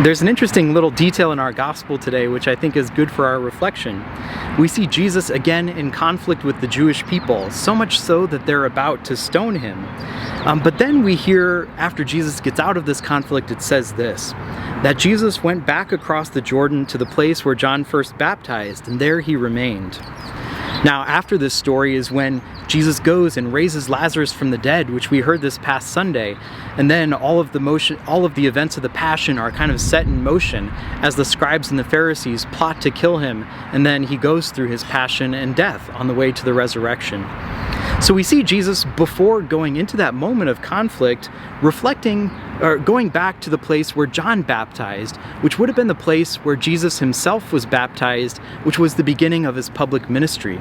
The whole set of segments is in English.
There's an interesting little detail in our gospel today which I think is good for our reflection. We see Jesus again in conflict with the Jewish people, so much so that they're about to stone him. But then we hear, after Jesus gets out of this conflict, it says this, that Jesus went back across the Jordan to the place where John first baptized, and there he remained. Now, after this story is when Jesus goes and raises Lazarus from the dead, which we heard this past Sunday, and then all of the events of the Passion are kind of set in motion as the scribes and the Pharisees plot to kill him, and then he goes through his passion and death on the way to the resurrection. So we see Jesus, before going into that moment of conflict, reflecting or going back to the place where John baptized, which would have been the place where Jesus himself was baptized, which was the beginning of his public ministry.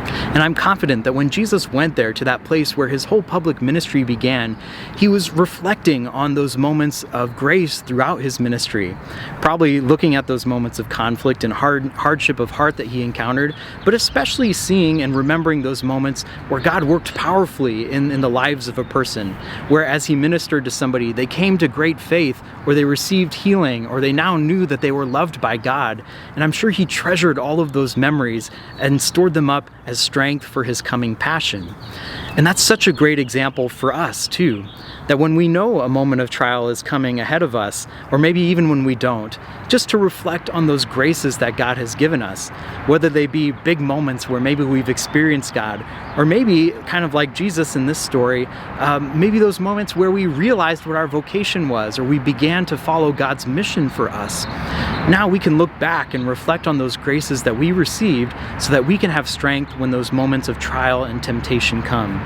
And I'm confident that when Jesus went there to that place where his whole public ministry began, he was reflecting on those moments of grace throughout his ministry, probably looking at those moments of conflict and hardship of heart that he encountered, but especially seeing and remembering those moments where God worked powerfully in the lives of a person, where as he ministered to somebody, they came to great faith, or they received healing, or they now knew that they were loved by God. And I'm sure he treasured all of those memories and stored them up as strength for his coming passion. And that's such a great example for us too, that when we know a moment of trial is coming ahead of us, or maybe even when we don't, just to reflect on those graces that God has given us, whether they be big moments where maybe we've experienced God, or maybe kind of like Jesus in this story, maybe those moments where we realized what our vocation was, or we began to follow God's mission for us. Now we can look back and reflect on those graces that we received so that we can have strength when those moments of trial and temptation come.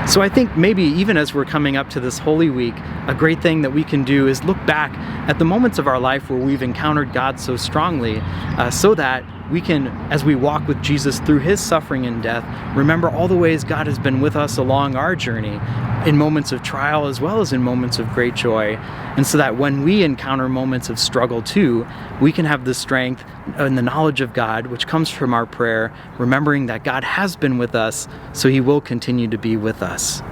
So I think maybe even as we're coming up to this Holy Week, a great thing that we can do is look back at the moments of our life where we've encountered God so strongly, so that we can, as we walk with Jesus through his suffering and death, remember all the ways God has been with us along our journey, in moments of trial as well as in moments of great joy. And so that when we encounter moments of struggle too, we can have the strength and the knowledge of God, which comes from our prayer, remembering that God has been with us, so he will continue to be with us.